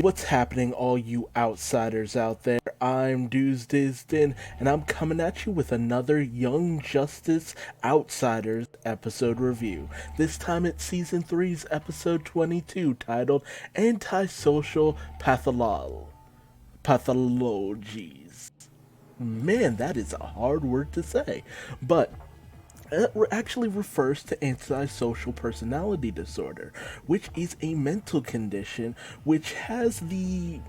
What's happening, all you outsiders out there? I'm Duuz-Diz-Din, and I'm coming at you with another Young Justice Outsiders episode review. This time it's Season three's episode 22, titled Antisocial Pathologies. Man, that is a hard word to say. But it actually refers to antisocial personality disorder, which is a mental condition which has the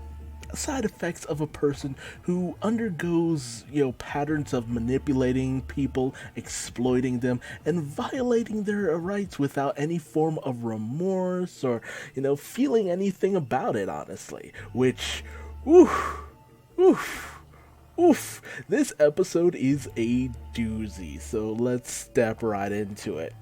side effects of a person who undergoes, patterns of manipulating people, exploiting them, and violating their rights without any form of remorse or, feeling anything about it, honestly. Which, oof, oof. Oof, this episode is a doozy, so let's step right into it.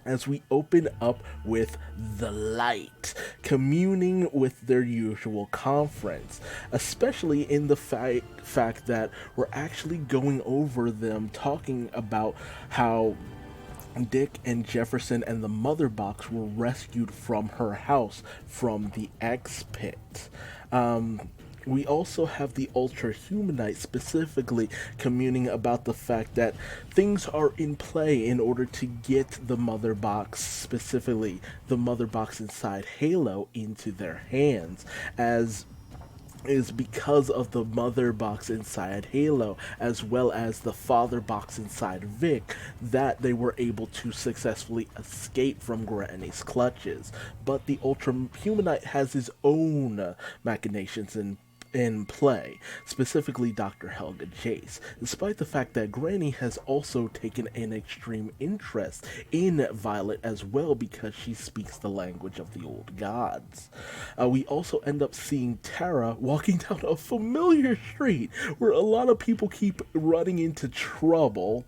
As we open up with the light, communing with their usual conference, especially in the fact that we're actually going over them talking about how Dick and Jefferson and the mother box were rescued from her house from the X pit. We also have the Ultra Humanite specifically communing about the fact that things are in play in order to get the mother box, specifically the mother box inside Halo, into their hands, as is because of the mother box inside Halo, as well as the father box inside Vic, that they were able to successfully escape from Granny's clutches. But the Ultra Humanite has his own machinations in play, specifically Dr. Helga Jace, despite the fact that Granny has also taken an extreme interest in Violet as well because she speaks the language of the old gods. We also end up seeing Tara walking down a familiar street where a lot of people keep running into trouble,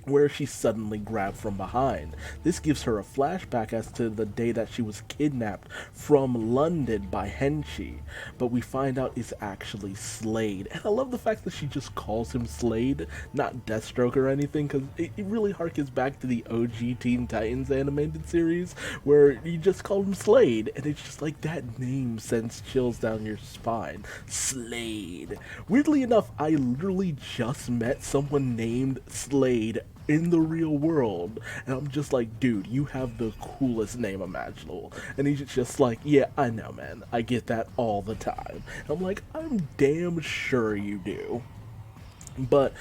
where she's suddenly grabbed from behind. This gives her a flashback as to the day that she was kidnapped from London by Henshi, but we find out it's actually Slade. And I love the fact that she just calls him Slade, not Deathstroke or anything, because it really harkens back to the OG Teen Titans animated series, where you just call him Slade, and it's just like that name sends chills down your spine. Slade. Weirdly enough, I literally just met someone named Slade in the real world, and I'm just like, dude, you have the coolest name imaginable. And he's just like, yeah, I know, man, I get that all the time. And I'm like, I'm damn sure you do. But,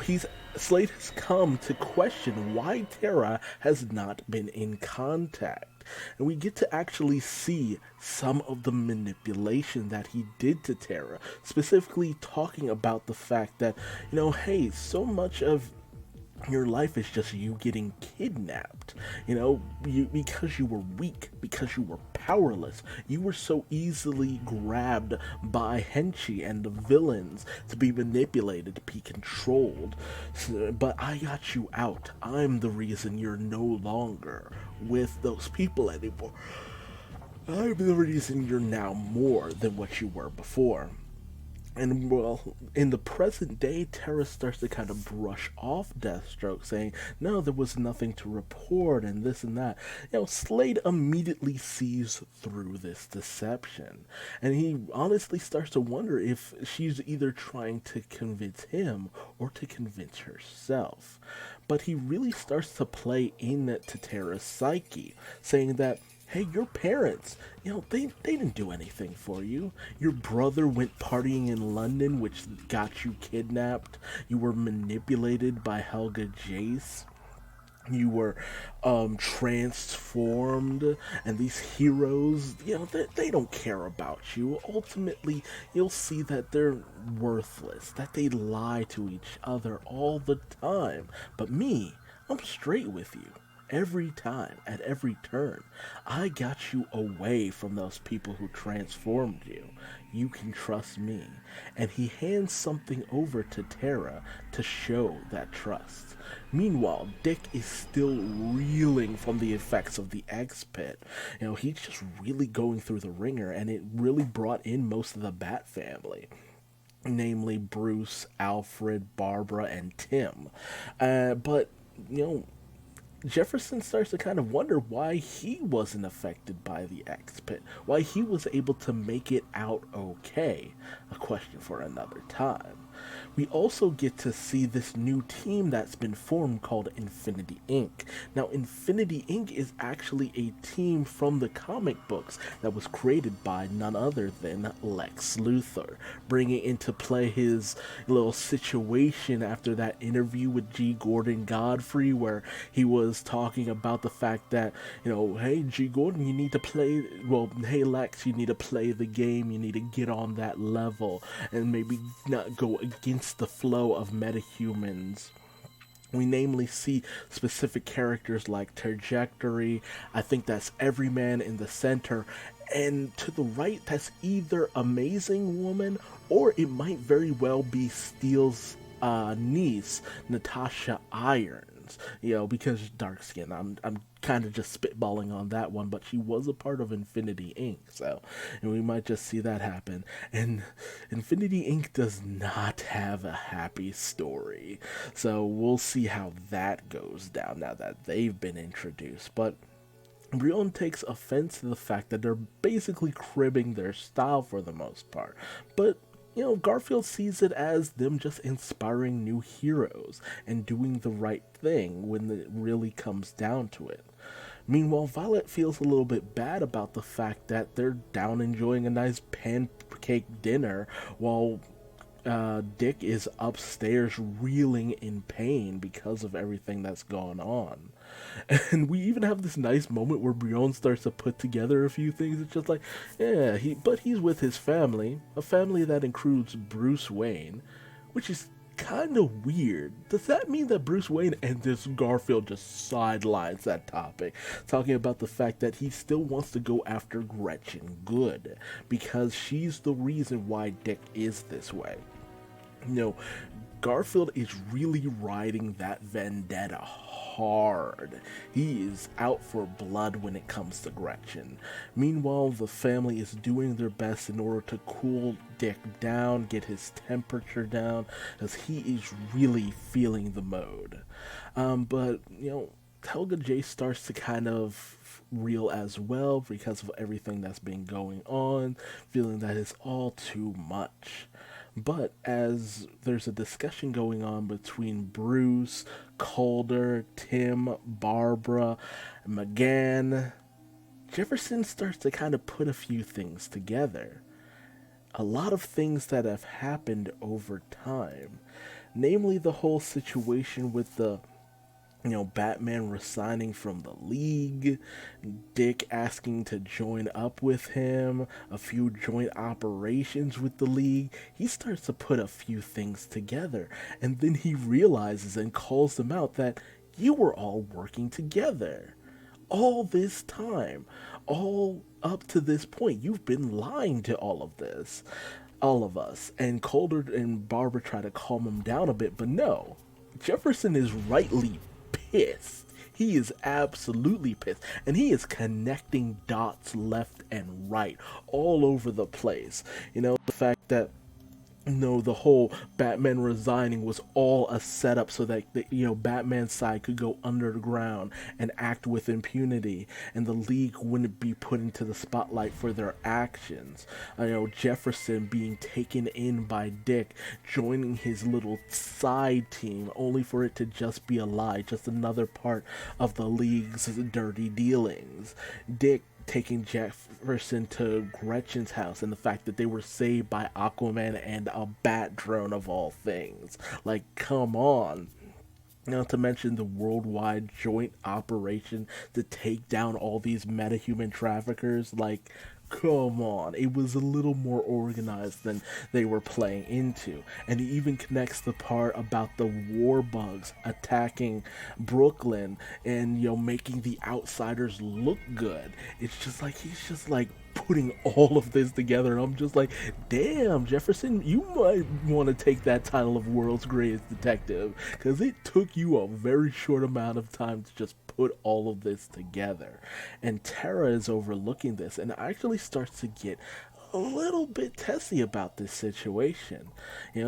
he's Slade has come to question why Tara has not been in contact. And we get to actually see some of the manipulation that he did to Tara, specifically talking about the fact that, hey, so much of your life is just you getting kidnapped. Because you were weak, because you were powerless, you were so easily grabbed by Henshi and the villains to be manipulated, to be controlled. But I got you out. I'm the reason you're no longer with those people anymore. I'm the reason you're now more than what you were before. And well, in the present day, Tara starts to kind of brush off Deathstroke, saying, no, there was nothing to report, and this and that. Slade immediately sees through this deception. And he honestly starts to wonder if she's either trying to convince him or to convince herself. But he really starts to play in to Tara's psyche, saying that, hey, your parents, they didn't do anything for you. Your brother went partying in London, which got you kidnapped. You were manipulated by Helga Jace. You were transformed, and these heroes, they don't care about you. Ultimately, you'll see that they're worthless, that they lie to each other all the time. But me, I'm straight with you. Every time, at every turn, I got you away from those people who transformed you. You can trust me. And he hands something over to Tara to show that trust. Meanwhile, Dick is still reeling from the effects of the X Pit. He's just really going through the ringer, and it really brought in most of the Bat family, namely Bruce, Alfred, Barbara, and Tim. But Jefferson starts to kind of wonder why he wasn't affected by the X Pit, why he was able to make it out okay. A question for another time. We also get to see this new team that's been formed called Infinity Inc. Now, Infinity Inc. is actually a team from the comic books that was created by none other than Lex Luthor, bringing into play his little situation after that interview with G. Gordon Godfrey, where he was talking about the fact that, hey, G. Gordon, you need to play, well, hey, Lex, you need to play the game, you need to get on that level, and maybe not go against the flow of metahumans. We namely see specific characters like Trajectory, I think that's Everyman in the center, and to the right, that's either Amazing Woman or it might very well be Steel's niece, Natasha Irons. Because dark skin. I'm kind of just spitballing on that one, but she was a part of Infinity Inc. And we might just see that happen. And Infinity Inc. does not have a happy story, so we'll see how that goes down now that they've been introduced. But Brion takes offense to the fact that they're basically cribbing their style for the most part. But Garfield sees it as them just inspiring new heroes and doing the right thing when it really comes down to it. Meanwhile, Violet feels a little bit bad about the fact that they're down enjoying a nice pancake dinner while Dick is upstairs reeling in pain because of everything that's gone on. And we even have this nice moment where Brion starts to put together a few things. It's just like, yeah, but he's with his family, a family that includes Bruce Wayne, which is kind of weird. Does that mean that Bruce Wayne and this Garfield just sidelines that topic, talking about the fact that he still wants to go after Gretchen Good because she's the reason why Dick is this way? Garfield is really riding that vendetta hard. He is out for blood when it comes to Gretchen. Meanwhile, the family is doing their best in order to cool Dick down, get his temperature down, as he is really feeling the mode. But Helga J starts to kind of reel as well because of everything that's been going on, feeling that it's all too much. But as there's a discussion going on between Bruce, Calder, Tim, Barbara, McGann, Jefferson starts to kind of put a few things together. A lot of things that have happened over time. Namely, the whole situation with the Batman resigning from the League, Dick asking to join up with him, a few joint operations with the League. He starts to put a few things together, and then he realizes and calls them out that you were all working together. All this time, all up to this point, you've been lying to all of us. And Calder and Barbara try to calm him down a bit, but no. Jefferson is rightly pissed. He is absolutely pissed, and he is connecting dots left and right all over the place. The fact that the whole Batman resigning was all a setup so that Batman's side could go underground and act with impunity, and the League wouldn't be put into the spotlight for their actions. Jefferson being taken in by Dick, joining his little side team, only for it to just be a lie, just another part of the League's dirty dealings. Dick taking Jefferson to Gretchen's house, and the fact that they were saved by Aquaman and a bat drone of all things. Like, come on. Not to mention the worldwide joint operation to take down all these metahuman traffickers. Like, come on. It was a little more organized than they were playing into. And he even connects the part about the war bugs attacking Brooklyn and, making the outsiders look good. It's just like, he's just like putting all of this together, and I'm just like, damn, Jefferson, you might want to take that title of world's greatest detective, because it took you a very short amount of time to just put all of this together. And Tara is overlooking this and actually starts to get a little bit testy about this situation.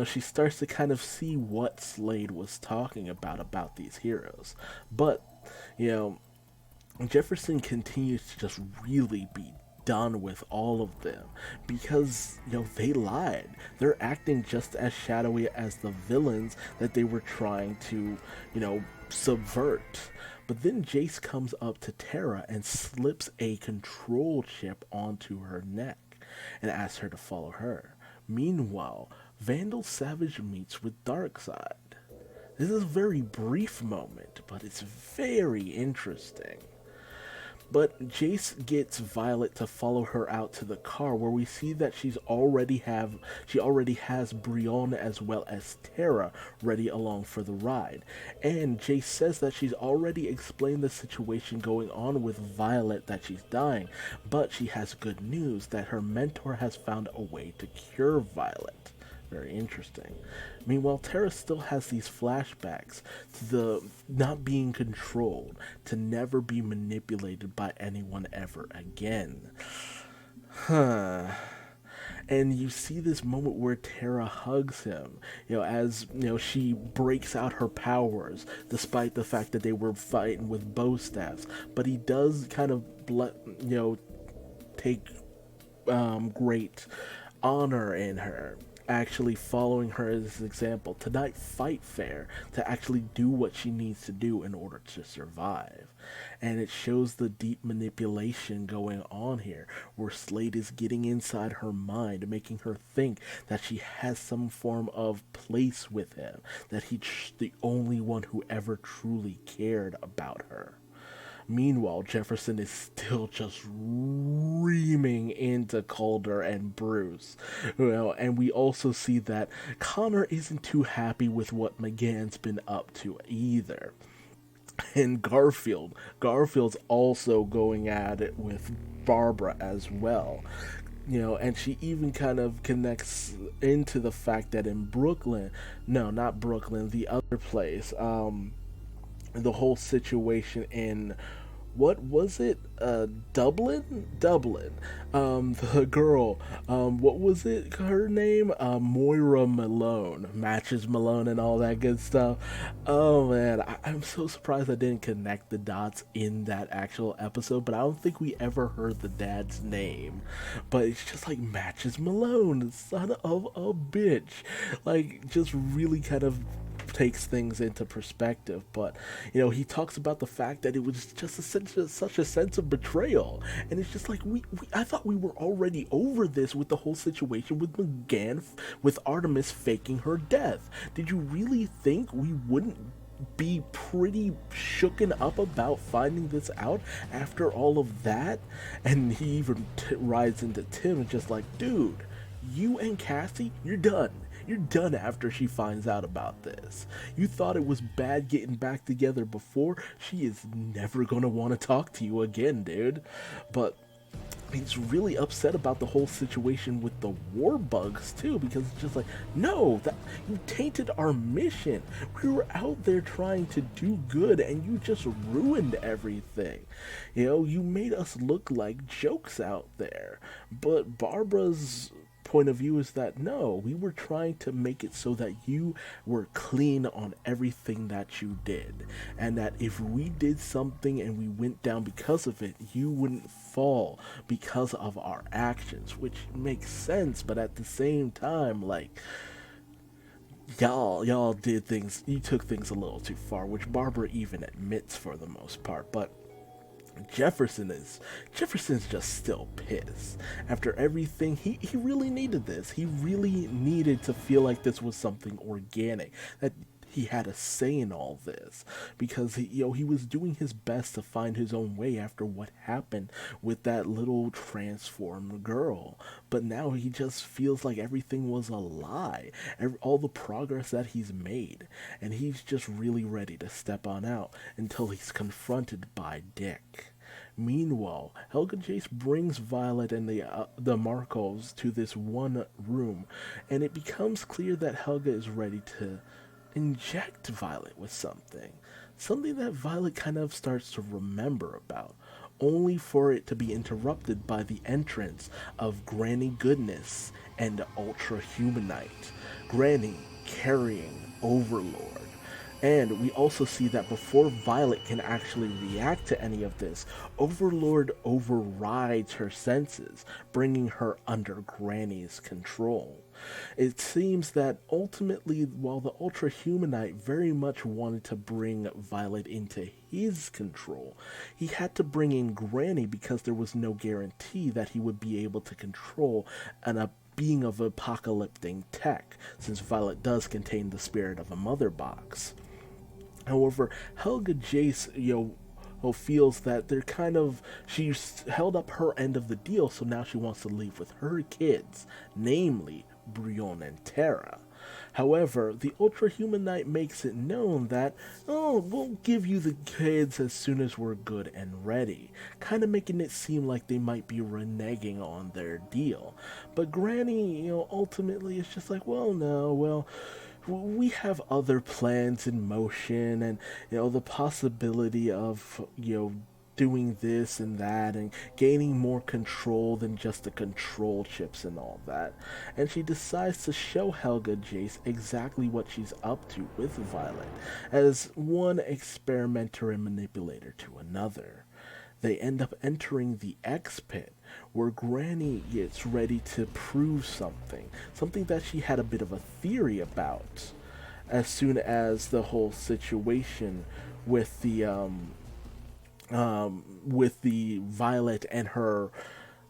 She starts to kind of see what Slade was talking about these heroes. But You know, Jefferson continues to just really be done with all of them because they lied. They're acting just as shadowy as the villains that they were trying to subvert. But then Jace comes up to Tara and slips a control chip onto her neck and asks her to follow her. Meanwhile, Vandal Savage meets with Darkseid. This is a very brief moment, but it's very interesting. But Jace gets Violet to follow her out to the car, where we see that she already has Brianna as well as Tara ready along for the ride. And Jace says that she's already explained the situation going on with Violet, that she's dying, but she has good news that her mentor has found a way to cure Violet. Very interesting. Meanwhile, Tara still has these flashbacks to the not being controlled, to never be manipulated by anyone ever again. Huh. And you see this moment where Tara hugs him, as she breaks out her powers, despite the fact that they were fighting with bow staffs. But he does kind of, take great honor in her, actually following her as an example to not fight fair, to actually do what she needs to do in order to survive. And it shows the deep manipulation going on here, where Slade is getting inside her mind, making her think that she has some form of place with him, that he's the only one who ever truly cared about her. Meanwhile, Jefferson is still just reaming into Calder and Bruce. And we also see that Connor isn't too happy with what McGann's been up to either. And Garfield's also going at it with Barbara as well. And she even kind of connects into the fact that in Brooklyn, no, not Brooklyn, the other place, the whole situation in, what was it, Dublin, the girl, what was it, her name, Moira Malone, Matches Malone and all that good stuff. Oh man, I'm so surprised I didn't connect the dots in that actual episode, but I don't think we ever heard the dad's name. But it's just like, Matches Malone, son of a bitch, like, just really kind of takes things into perspective. But he talks about the fact that it was just such a sense of betrayal, and it's just like, I thought we were already over this with the whole situation with McGann, with Artemis faking her death. Did you really think we wouldn't be pretty shooken up about finding this out after all of that? And he even rides into Tim and just like, dude, you and Cassie, you're done. You're done after she finds out about this. You thought it was bad getting back together before. She is never gonna want to talk to you again, dude. But he's really upset about the whole situation with the war bugs too, because it's just like, no, that you tainted our mission. We were out there trying to do good and you just ruined everything. You made us look like jokes out there. But Barbara's point of view is that no, we were trying to make it so that you were clean on everything that you did, and that if we did something and we went down because of it, you wouldn't fall because of our actions, which makes sense. But at the same time, like, y'all did things, you took things a little too far, which Barbara even admits for the most part. But Jefferson's just still pissed. After everything, he really needed this. He really needed to feel like this was something organic, that he had a say in all this, because he was doing his best to find his own way after what happened with that little transformed girl. But now he just feels like everything was a lie, all the progress that he's made, and he's just really ready to step on out until he's confronted by Dick. Meanwhile, Helga Jace brings Violet and the Markovs to this one room, and it becomes clear that Helga is ready to inject Violet with something that Violet kind of starts to remember about, only for it to be interrupted by the entrance of Granny Goodness and Ultra Humanite. Granny carrying Overlord. And we also see that before Violet can actually react to any of this, Overlord overrides her senses, bringing her under Granny's control. It seems that ultimately, while the Ultra Humanite very much wanted to bring Violet into his control, he had to bring in Granny because there was no guarantee that he would be able to control a being of apocalyptic tech, since Violet does contain the spirit of a mother box. However, Helga Jace, feels that they're she's held up her end of the deal, so now she wants to leave with her kids, namely Brion and Terra. However, the Ultra Humanite makes it known that, oh, we'll give you the kids as soon as we're good and ready, kind of making it seem like they might be reneging on their deal. But Granny, ultimately is just like, well, no, well, we have other plans in motion, and the possibility of doing this and that and gaining more control than just the control chips and all that. And she decides to show Helga Jace exactly what she's up to with Violet, as one experimenter and manipulator to another. They end up entering the X Pit, where Granny gets ready to prove something that she had a bit of a theory about, as soon as the whole situation with the Violet and her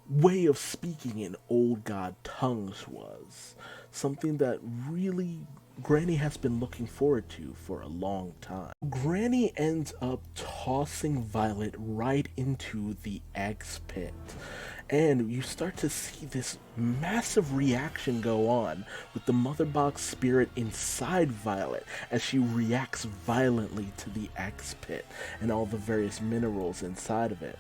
way of speaking in old god tongues was something that really Granny has been looking forward to for a long time. Granny ends up tossing Violet right into the X Pit, and you start to see this massive reaction go on with the Mother Box spirit inside Violet as she reacts violently to the X Pit and all the various minerals inside of it.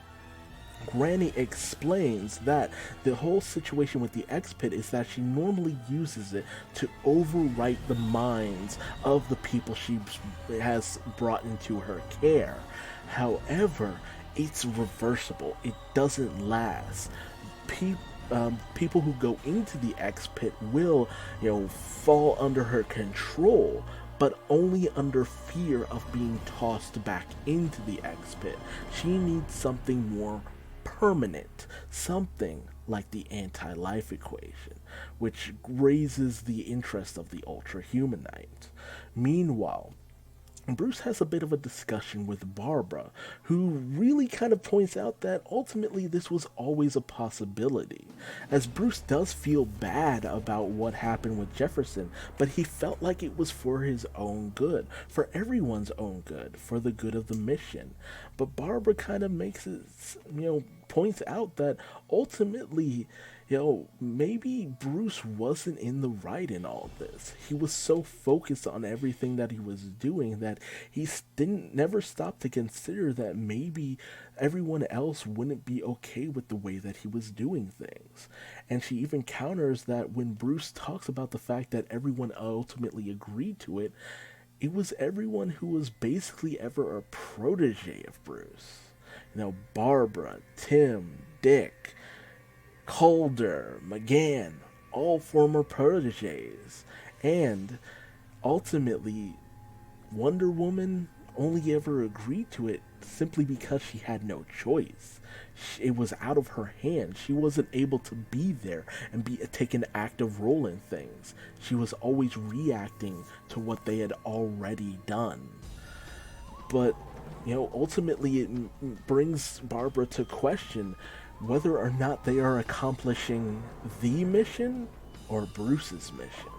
Granny explains that the whole situation with the X Pit is that she normally uses it to overwrite the minds of the people she has brought into her care. However, it's reversible. It doesn't last. People who go into the X Pit will, fall under her control, but only under fear of being tossed back into the X Pit. She needs something more permanent, something like the anti-life equation, which raises the interest of the Ultra Humanite. Meanwhile, Bruce has a bit of a discussion with Barbara, who really kind of points out that ultimately this was always a possibility, as Bruce does feel bad about what happened with Jefferson, but he felt like it was for his own good, for everyone's own good, for the good of the mission. But Barbara kind of makes it, points out that ultimately, maybe Bruce wasn't in the right in all this. He was so focused on everything that he was doing that he never stopped to consider that maybe everyone else wouldn't be okay with the way that he was doing things. And she even counters that when Bruce talks about the fact that everyone ultimately agreed to it, it was everyone who was basically ever a protege of Bruce. Barbara, Tim, Dick, Calder, McGann, all former proteges. And ultimately, Wonder Woman only ever agreed to it simply because she had no choice. It was out of her hands. She wasn't able to be there and take an active role in things. She was always reacting to what they had already done. But, ultimately it brings Barbara to question whether or not they are accomplishing the mission or Bruce's mission.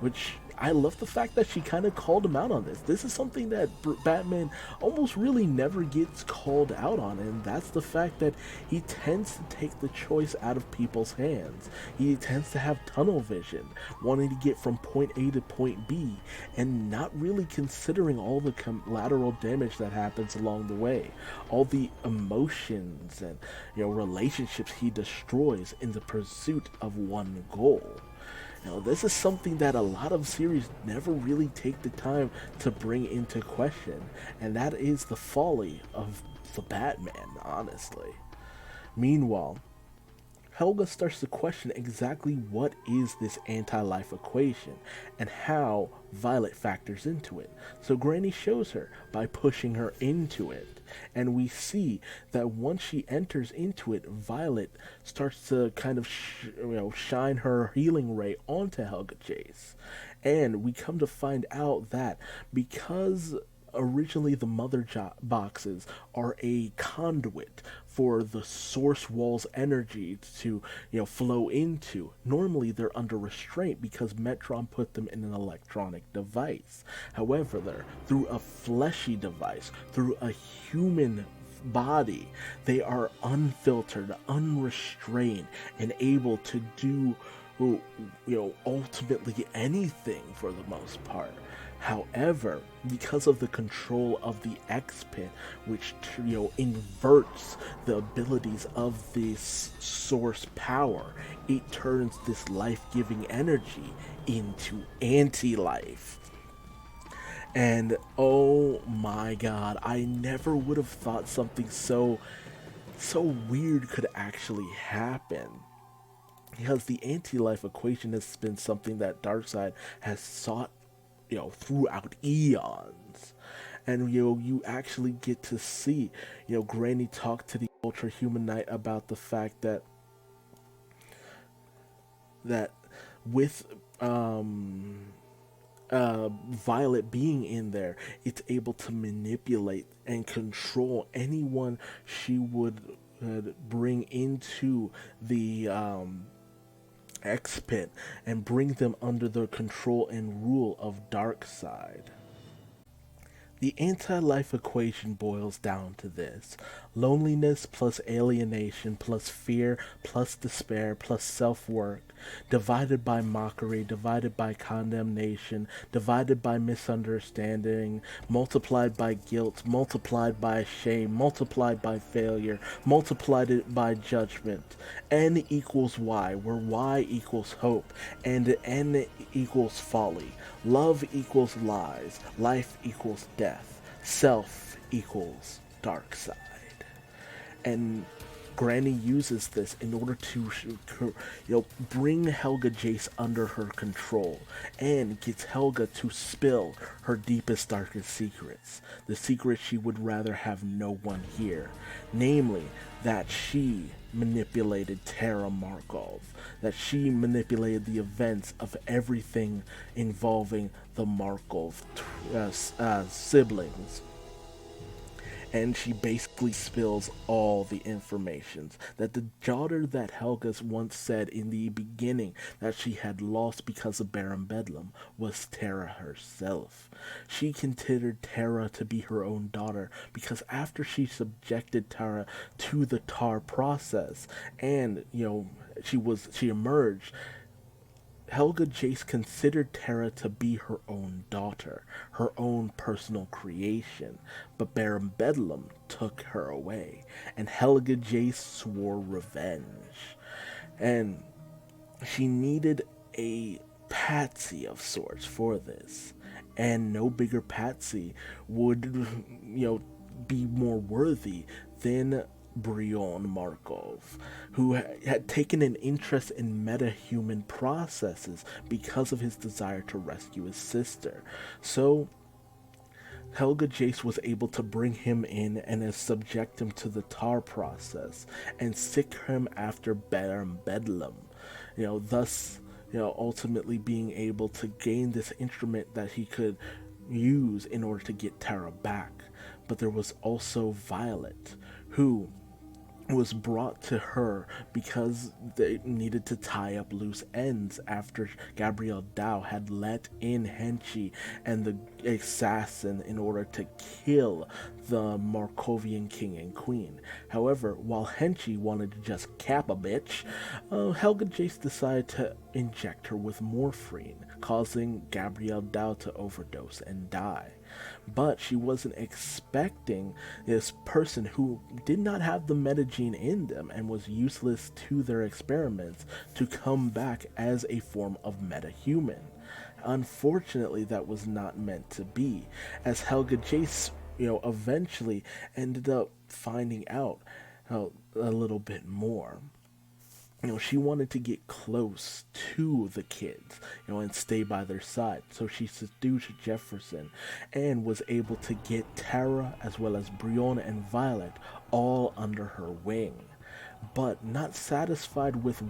Which, I love the fact that she kind of called him out on this. This is something that Batman almost really never gets called out on, and that's the fact that he tends to take the choice out of people's hands. He tends to have tunnel vision, wanting to get from point A to point B, and not really considering all the collateral damage that happens along the way, all the emotions and relationships he destroys in the pursuit of one goal. This is something that a lot of series never really take the time to bring into question, and that is the folly of the Batman, honestly. Meanwhile, Helga starts to question exactly what is this anti-life equation and how Violet factors into it. So Granny shows her by pushing her into it. And we see that once she enters into it, Violet starts to kind of shine her healing ray onto Helga Chase. And we come to find out that because originally the boxes are a conduit for the source wall's energy to flow into. Normally they're under restraint because Metron put them in an electronic device. However, they're through a fleshy device, through a human body, they are unfiltered, unrestrained, and able to do ultimately anything for the most part. However, because of the control of the X-Pit, which inverts the abilities of this source power, it turns this life-giving energy into anti-life. And oh my god, I never would have thought something so weird could actually happen. Because the anti-life equation has been something that Darkseid has sought throughout eons. And you actually get to see Granny talk to the Ultra Human Knight about the fact that with Violet being in there, it's able to manipulate and control anyone she would bring into the X-Pit and bring them under the control and rule of Darkseid. The anti-life equation boils down to this: loneliness plus alienation plus fear plus despair plus self-worth, divided by mockery, divided by condemnation, divided by misunderstanding, multiplied by guilt, multiplied by shame, multiplied by failure, multiplied by judgment. N equals Y, where Y equals hope, and N equals folly. Love equals lies, life equals death, self equals Darkseid. And Granny uses this in order to bring Helga Jace under her control and gets Helga to spill her deepest, darkest secrets. The secrets she would rather have no one hear. Namely, that she manipulated Terra Markov, that she manipulated the events of everything involving the Markov siblings. And she basically spills all the informations that the daughter that Helga's once said in the beginning that she had lost because of Baron Bedlam was Terra herself. She considered Terra to be her own daughter because after she subjected Terra to the tar process and she emerged, Helga Jace considered Terra to be her own daughter, her own personal creation, but Baron Bedlam took her away, and Helga Jace swore revenge. And she needed a patsy of sorts for this, and no bigger patsy would, be more worthy than Brion Markov, who had taken an interest in meta-human processes because of his desire to rescue his sister. So Helga Jace was able to bring him in and subject him to the tar process and sick him after Baron Bedlam, thus ultimately being able to gain this instrument that he could use in order to get Terra back. But there was also Violet, who was brought to her because they needed to tie up loose ends after Gabrielle Dow had let in Henchi and the assassin in order to kill the Markovian king and queen. However, while Henchi wanted to just cap a bitch, Helga Jace decided to inject her with morphine, causing Gabrielle Dow to overdose and die. But she wasn't expecting this person who did not have the metagene in them and was useless to their experiments to come back as a form of metahuman. Unfortunately, that was not meant to be, as Helga Jace, eventually ended up finding out a little bit more. she wanted to get close to the kids, and stay by their side. So she seduced Jefferson and was able to get Tara as well as Brianna and Violet all under her wing. But not satisfied with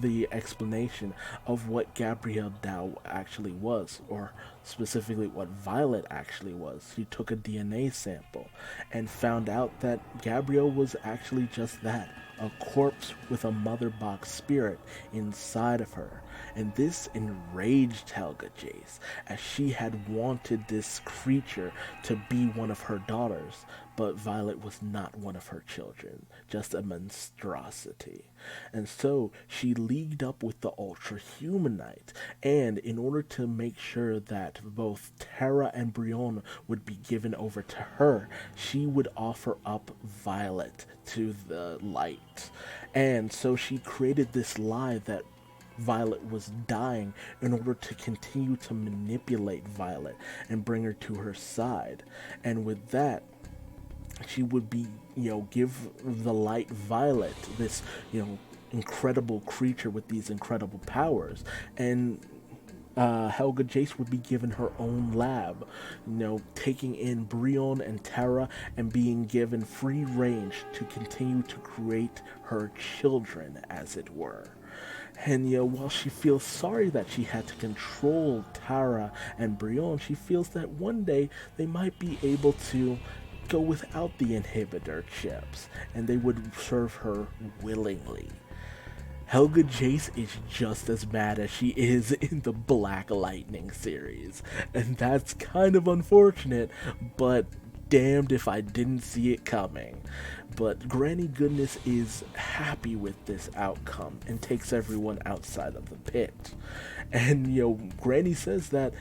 the explanation of what Gabrielle Dow actually was, or specifically what Violet actually was, she took a DNA sample and found out that Gabrielle was actually just that, a corpse with a mother box spirit inside of her. And this enraged Helga Jace, as she had wanted this creature to be one of her daughters, but Violet was not one of her children, just a monstrosity. And so she leagued up with the Ultra Humanite, and in order to make sure that both Tara and Brianna would be given over to her, she would offer up Violet to the light. And so she created this lie that Violet was dying in order to continue to manipulate Violet and bring her to her side. And with that, she would be, give the light Violet, this, incredible creature with these incredible powers. And Helga Jace would be given her own lab, taking in Brion and Tara and being given free range to continue to create her children, as it were. And while she feels sorry that she had to control Tara and Brion, she feels that one day they might be able to go without the inhibitor chips, and they would serve her willingly. Helga Jace is just as bad as she is in the Black Lightning series, and that's kind of unfortunate, but damned if I didn't see it coming. But Granny Goodness is happy with this outcome and takes everyone outside of the pit. And, Granny says that,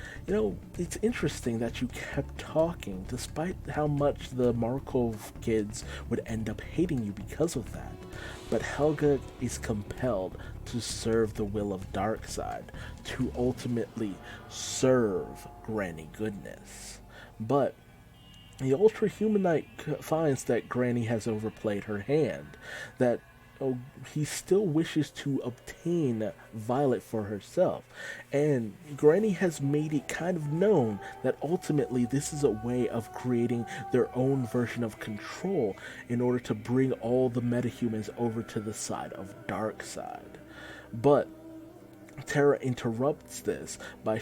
it's interesting that you kept talking, despite how much the Markov kids would end up hating you because of that. But Helga is compelled to serve the will of Darkseid, to ultimately serve Granny Goodness. But the Ultra Humanite finds that Granny has overplayed her hand, that he still wishes to obtain Violet for herself, and Granny has made it kind of known that ultimately this is a way of creating their own version of control in order to bring all the metahumans over to the side of Darkseid. But Tara interrupts this by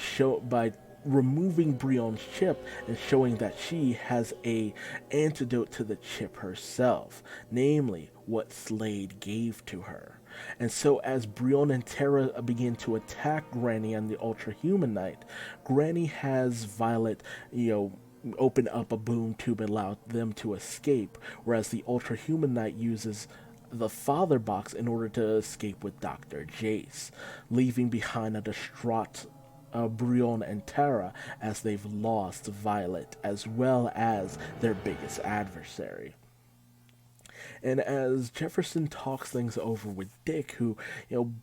removing Brion's chip and showing that she has a antidote to the chip herself, namely what Slade gave to her. And so as Brion and Tara begin to attack Granny and the Ultra Humanite, Granny has Violet, open up a boom tube and allow them to escape, whereas the Ultra Humanite uses the father box in order to escape with Dr. Jace, leaving behind a distraught Brion and Tara as they've lost Violet as well as their biggest adversary. And as Jefferson talks things over with Dick, who,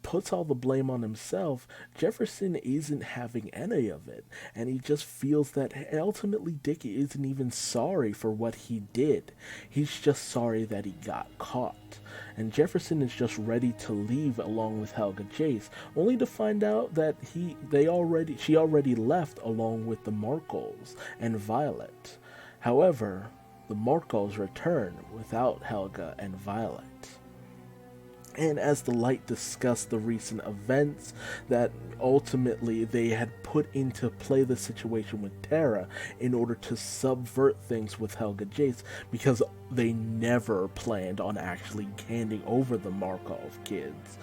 puts all the blame on himself, Jefferson isn't having any of it. And he just feels that ultimately Dick isn't even sorry for what he did. He's just sorry that he got caught. And Jefferson is just ready to leave along with Helga Jace, only to find out that she already left along with the Markles and Violet. However, the Markles return without Helga and Violet. And as the Light discussed the recent events, that ultimately they had put into play the situation with Tara in order to subvert things with Helga Jace, because they never planned on actually handing over the Markov kids.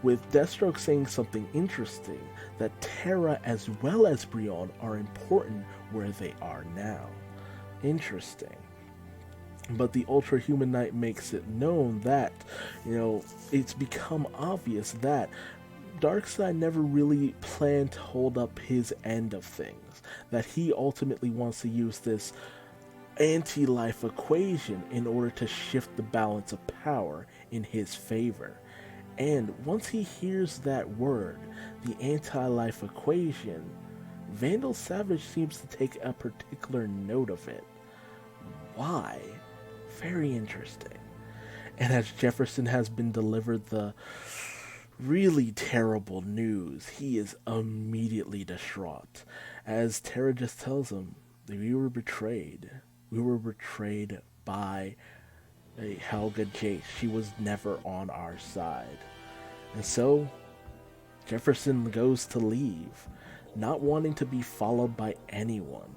With Deathstroke saying something interesting, that Tara as well as Brion are important where they are now. Interesting. But the Ultra Humanite makes it known that, it's become obvious that Darkseid never really planned to hold up his end of things, that he ultimately wants to use this anti-life equation in order to shift the balance of power in his favor. And once he hears that word, the anti-life equation, Vandal Savage seems to take a particular note of it. Why? Very interesting. And as Jefferson has been delivered the really terrible news, he is immediately distraught. As Tara just tells him, we were betrayed. We were betrayed by a Helga Jace. She was never on our side. And so Jefferson goes to leave, not wanting to be followed by anyone,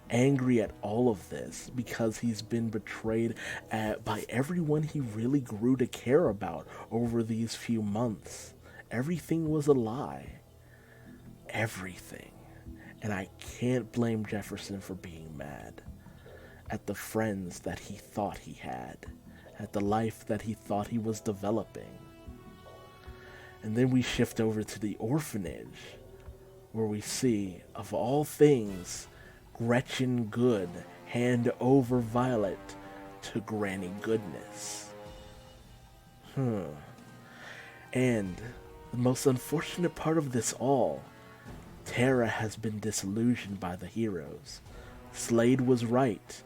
angry at all of this because he's been betrayed by everyone he really grew to care about over these few months. Everything was a lie. Everything. And I can't blame Jefferson for being mad at the friends that he thought he had, at the life that he thought he was developing. And then we shift over to the orphanage, where we see, of all things, Gretchen Good hand over Violet to Granny Goodness. And the most unfortunate part of this all, Tara has been disillusioned by the heroes. Slade was right.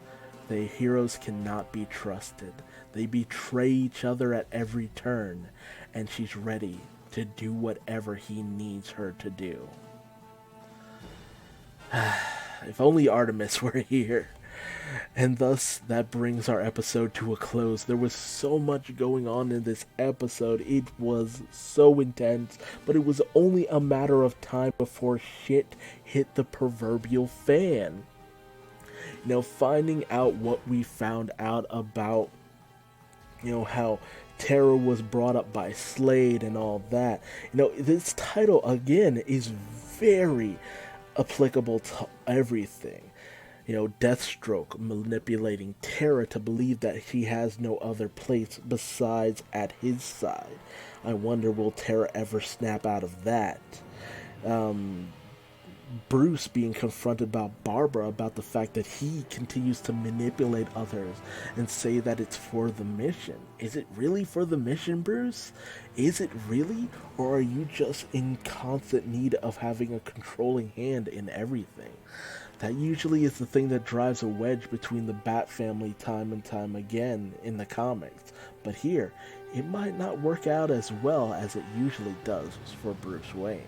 The heroes cannot be trusted. They betray each other at every turn, and she's ready to do whatever he needs her to do. If only Artemis were here. And thus, that brings our episode to a close. There was so much going on in this episode. It was so intense, but it was only a matter of time before shit hit the proverbial fan. Finding out what we found out about, how Tara was brought up by Slade and all that. This title, again, is very applicable to everything. Deathstroke manipulating Tara to believe that she has no other place besides at his side. I wonder, will Tara ever snap out of that? Bruce being confronted by Barbara about the fact that he continues to manipulate others and say that it's for the mission. Is it really for the mission, Bruce? Is it really? Or are you just in constant need of having a controlling hand in everything? That usually is the thing that drives a wedge between the Bat family time and time again in the comics. But here, it might not work out as well as it usually does for Bruce Wayne.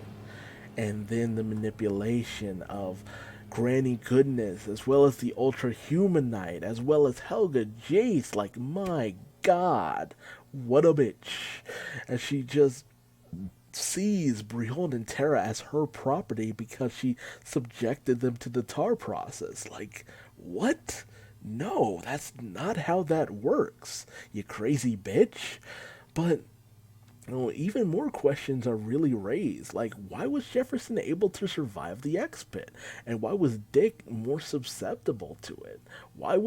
And then the manipulation of Granny Goodness, as well as the Ultra Human Knight, as well as Helga Jace. Like, my God, what a bitch. And she just sees Brion and Tara as her property because she subjected them to the tar process. Like, what? No, that's not how that works, you crazy bitch. But even more questions are really raised, like why was Jefferson able to survive the X-Pit, and why was Dick more susceptible to it? Why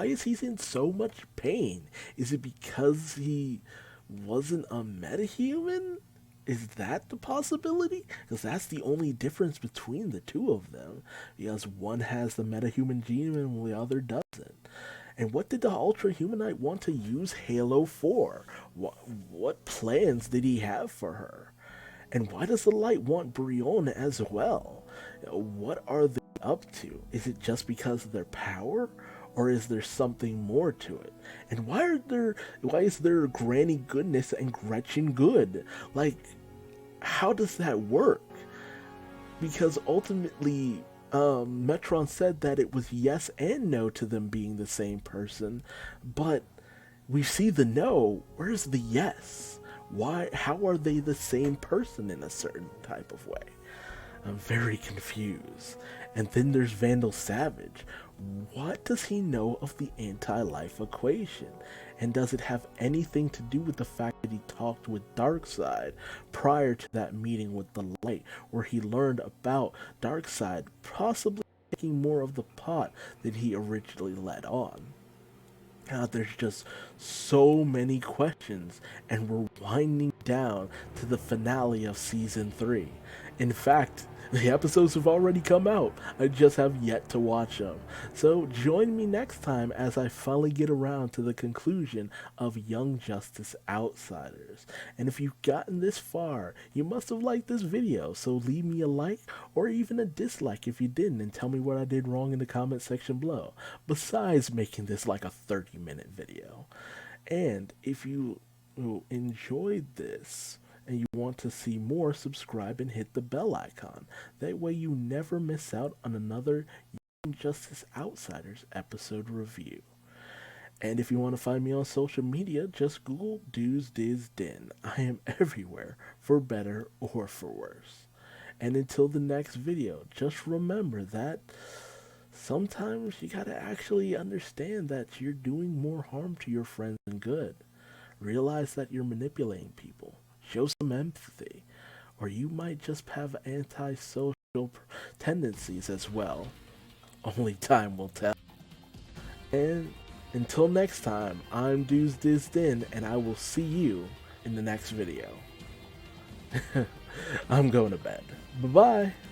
is he in so much pain? Is it because he wasn't a metahuman? Is that the possibility? Because that's the only difference between the two of them, because one has the metahuman gene and the other doesn't. And what did the Ultra Humanite want to use Halo for? What plans did he have for her? And why does the Light want Brion as well? What are they up to? Is it just because of their power? Or is there something more to it? And why is there Granny Goodness and Gretchen Good? Like, how does that work? Because ultimately, Metron said that it was yes and no to them being the same person, but we see the no. Where's the yes? Why? How are they the same person in a certain type of way? I'm very confused. And then there's Vandal Savage. What does he know of the anti-life equation? And does it have anything to do with the fact that he talked with Darkseid prior to that meeting with the Light, where he learned about Darkseid possibly taking more of the pot than he originally let on? There's just so many questions, and we're winding down to the finale of Season 3. In fact, the episodes have already come out. I just have yet to watch them. So join me next time as I finally get around to the conclusion of Young Justice Outsiders. And if you've gotten this far, you must have liked this video, so leave me a like or even a dislike if you didn't, and tell me what I did wrong in the comment section below, besides making this like a 30-minute video. And if you enjoyed this and you want to see more, subscribe and hit the bell icon. That way you never miss out on another Young Justice Outsiders episode review. And if you want to find me on social media, just Google Duuz-Diz-Din. I am everywhere, for better or for worse. And until the next video, just remember that sometimes you gotta actually understand that you're doing more harm to your friends than good. Realize that you're manipulating people. Show some empathy. Or you might just have antisocial tendencies as well. Only time will tell. And until next time, I'm Duuz-Diz-Din, and I will see you in the next video. I'm going to bed. Bye-bye.